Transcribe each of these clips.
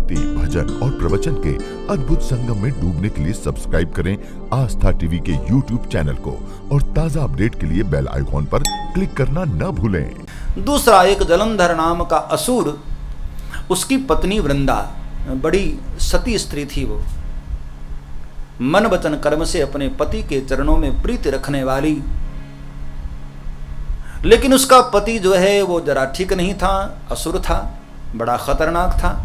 भक्ति, भजन और प्रवचन के अद्भुत संगम में डूबने के लिए सब्सक्राइब करें आस्था टीवी के YouTube चैनल को और ताजा अपडेट के लिए बेल आइकॉन पर क्लिक करना न भूलें। दूसरा, एक जलंधर नाम का असुर, उसकी पत्नी वृंदा बड़ी सती स्त्री थी। वो मन वचन कर्म से अपने पति के चरणों में प्रीति रखने वाली, लेकिन उसका पति जो है वो जरा ठीक नहीं था, असुर था, बड़ा खतरनाक था।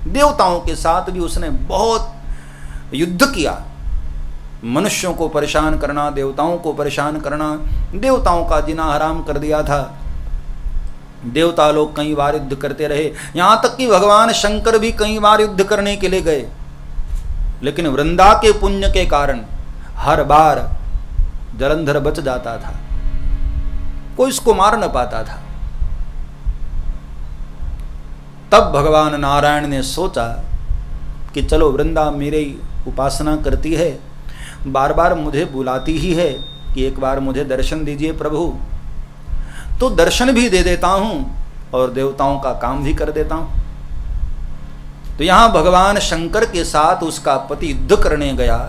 देवताओं के साथ भी उसने बहुत युद्ध किया। मनुष्यों को परेशान करना, देवताओं को परेशान करना, देवताओं का जीना हराम कर दिया था। देवता लोग कई बार युद्ध करते रहे, यहां तक कि भगवान शंकर भी कई बार युद्ध करने के लिए गए, लेकिन वृंदा के पुण्य के कारण हर बार जलंधर बच जाता था, कोई इसको मार न पाता था। तब भगवान नारायण ने सोचा कि चलो, वृंदा मेरी उपासना करती है, बार बार मुझे बुलाती ही है कि एक बार मुझे दर्शन दीजिए प्रभु, तो दर्शन भी दे देता हूं और देवताओं का काम भी कर देता हूं। तो यहां भगवान शंकर के साथ उसका पति युद्ध करने गया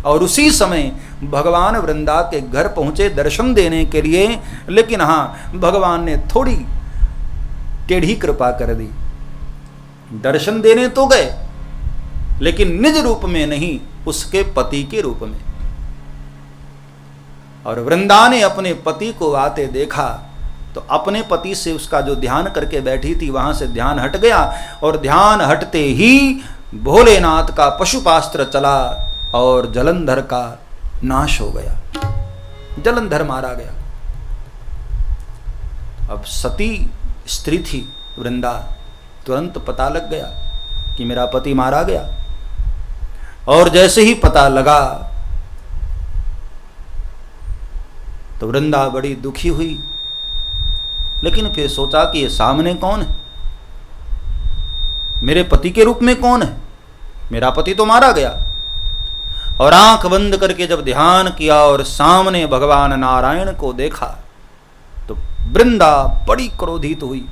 और उसी समय भगवान वृंदा के घर पहुंचे दर्शन देने के लिए, लेकिन हां, भगवान ने थोड़ी टेढ़ी कृपा कर दी। दर्शन देने तो गए, लेकिन निज रूप में नहीं, उसके पति के रूप में। और वृंदा ने अपने पति को आते देखा तो अपने पति से उसका जो ध्यान करके बैठी थी वहां से ध्यान हट गया, और ध्यान हटते ही भोलेनाथ का पशुपास्त्र चला और जलंधर का नाश हो गया, जलंधर मारा गया। अब सती स्त्री थी वृंदा, तुरंत पता लग गया कि मेरा पति मारा गया। और जैसे ही पता लगा तो वृंदा बड़ी दुखी हुई, लेकिन फिर सोचा कि ये सामने कौन है, मेरे पति के रूप में कौन है, मेरा पति तो मारा गया। और आंख बंद करके जब ध्यान किया और सामने भगवान नारायण को देखा तो वृंदा बड़ी क्रोधित हुई।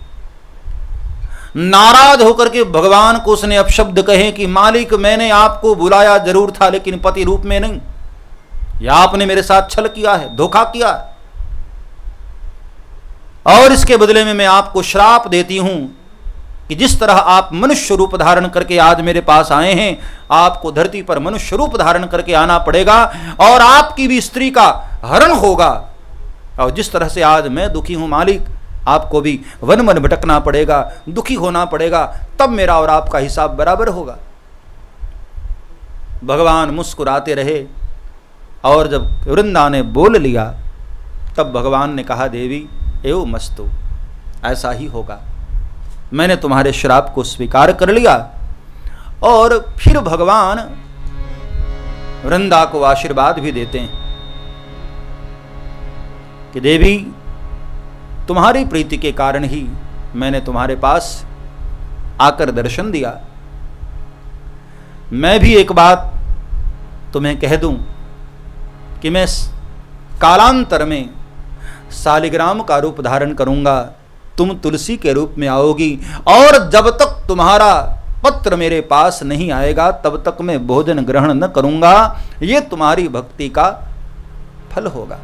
नाराज होकर के भगवान को उसने अपशब्द कहे कि मालिक, मैंने आपको बुलाया जरूर था, लेकिन पति रूप में नहीं, या आपने मेरे साथ छल किया है, धोखा किया है, और इसके बदले में मैं आपको श्राप देती हूं कि जिस तरह आप मनुष्य रूप धारण करके आज मेरे पास आए हैं, आपको धरती पर मनुष्य रूप धारण करके आना पड़ेगा और आपकी भी स्त्री का हरण होगा। और जिस तरह से आज मैं दुखी हूं मालिक, आपको भी वन वन भटकना पड़ेगा, दुखी होना पड़ेगा, तब मेरा और आपका हिसाब बराबर होगा। भगवान मुस्कुराते रहे, और जब वृंदा ने बोल लिया तब भगवान ने कहा, देवी एवं मस्तु, ऐसा ही होगा, मैंने तुम्हारे श्राप को स्वीकार कर लिया। और फिर भगवान वृंदा को आशीर्वाद भी देते हैं कि देवी, तुम्हारी प्रीति के कारण ही मैंने तुम्हारे पास आकर दर्शन दिया। मैं भी एक बात तुम्हें कह दूं कि मैं कालांतर में शालिग्राम का रूप धारण करूंगा, तुम तुलसी के रूप में आओगी, और जब तक तुम्हारा पत्र मेरे पास नहीं आएगा तब तक मैं भोजन ग्रहण न करूंगा। ये तुम्हारी भक्ति का फल होगा।